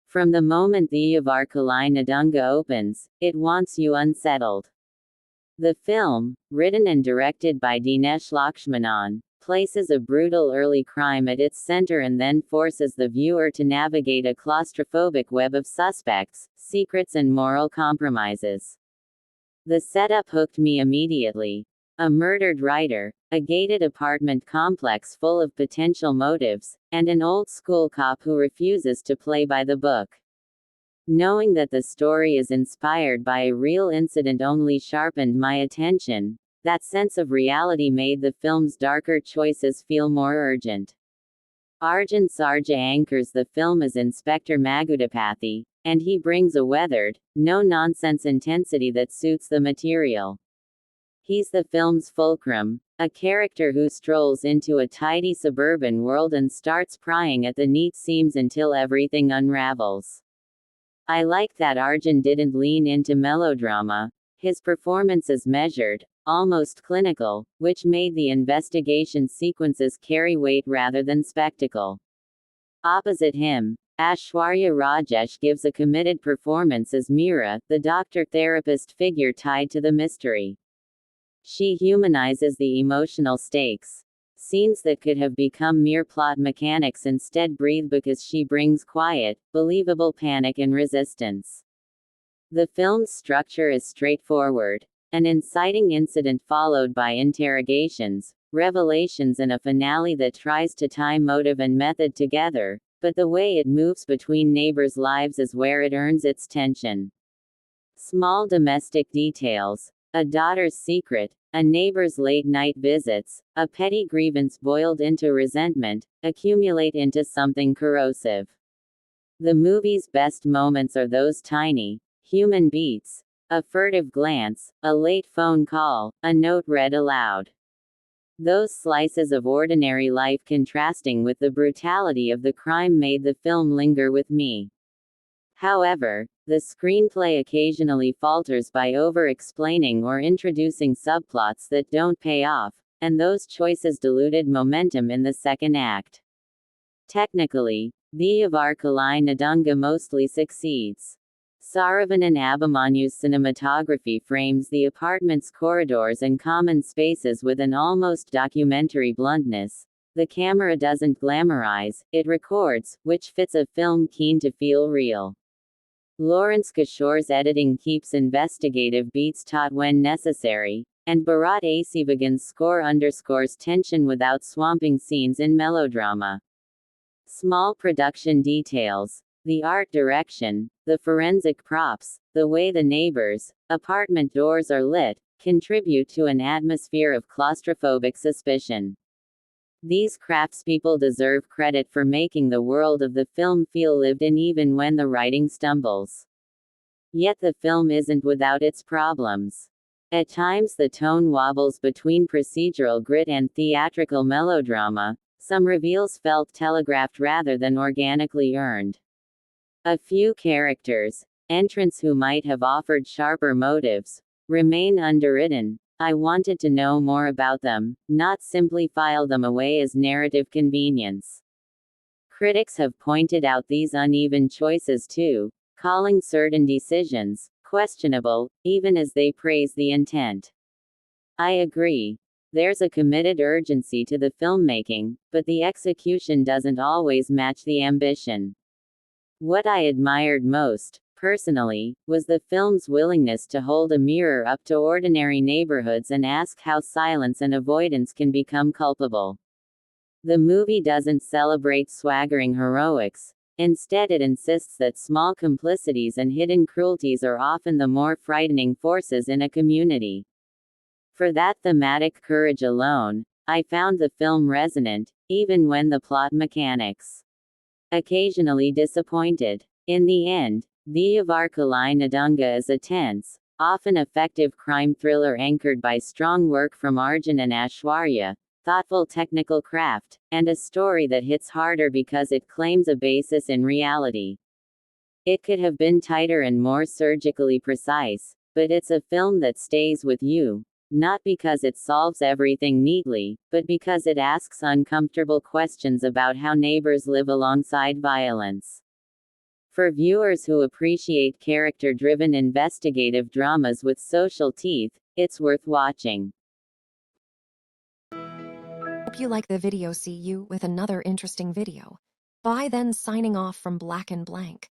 From the moment Theeyavar Kulai Nadunga opens, it wants you unsettled. The film, written and directed by Dinesh Lakshmanan, places a brutal early crime at its center and then forces the viewer to navigate a claustrophobic web of suspects, secrets and moral compromises. The setup hooked me immediately. A murdered writer, a gated apartment complex full of potential motives, and an old-school cop who refuses to play by the book. Knowing that the story is inspired by a real incident only sharpened my attention. That sense of reality made the film's darker choices feel more urgent. Arjun Sarja anchors the film as Inspector Magudapathy, and he brings a weathered, no-nonsense intensity that suits the material. He's the film's fulcrum, a character who strolls into a tidy suburban world and starts prying at the neat seams until everything unravels. I like that Arjun didn't lean into melodrama. His performance is measured, almost clinical, which made the investigation sequences carry weight rather than spectacle. Opposite him, Aishwarya Rajesh gives a committed performance as Meera, the doctor-therapist figure tied to the mystery. She humanizes the emotional stakes. Scenes that could have become mere plot mechanics instead breathe because she brings quiet, believable panic and resistance. The film's structure is straightforward. An inciting incident followed by interrogations, revelations and a finale that tries to tie motive and method together, but the way it moves between neighbors' lives is where it earns its tension. Small domestic details, a daughter's secret, a neighbor's late-night visits, a petty grievance boiled into resentment, accumulate into something corrosive. The movie's best moments are those tiny, human beats. A furtive glance, a late phone call, a note read aloud. Those slices of ordinary life contrasting with the brutality of the crime made the film linger with me. However, the screenplay occasionally falters by over-explaining or introducing subplots that don't pay off, and those choices diluted momentum in the second act. Technically, Theeyavar Kulai Nadunga mostly succeeds. Saravanan Abhimanyu's cinematography frames the apartment's corridors and common spaces with an almost documentary bluntness. The camera doesn't glamorize, it records, which fits a film keen to feel real. Lawrence Kishore's editing keeps investigative beats taut when necessary, and Bharat Asivagan's score underscores tension without swamping scenes in melodrama. Small production details, the art direction, the forensic props, the way the neighbors' apartment doors are lit, contribute to an atmosphere of claustrophobic suspicion. These craftspeople deserve credit for making the world of the film feel lived in even when the writing stumbles. Yet the film isn't without its problems. At times the tone wobbles between procedural grit and theatrical melodrama. Some reveals felt telegraphed rather than organically earned. A few characters, entrants who might have offered sharper motives, remain underwritten. I wanted to know more about them, not simply file them away as narrative convenience. Critics have pointed out these uneven choices too, calling certain decisions questionable, even as they praise the intent. I agree. There's a committed urgency to the filmmaking, but the execution doesn't always match the ambition. What I admired most, personally, was the film's willingness to hold a mirror up to ordinary neighborhoods and ask how silence and avoidance can become culpable. The movie doesn't celebrate swaggering heroics. Instead, it insists that small complicities and hidden cruelties are often the more frightening forces in a community. For that thematic courage alone, I found the film resonant, even when the plot mechanics occasionally disappointed. In the end, Theeyavar Kulai Nadunga is a tense, often effective crime thriller anchored by strong work from Arjun and Aishwarya, thoughtful technical craft, and a story that hits harder because it claims a basis in reality. It could have been tighter and more surgically precise, but it's a film that stays with you, not because it solves everything neatly, but because it asks uncomfortable questions about how neighbors live alongside violence. For viewers who appreciate character-driven investigative dramas with social teeth, it's worth watching. Hope you like the video. See you with another interesting video. Bye then, signing off from Black and Blank.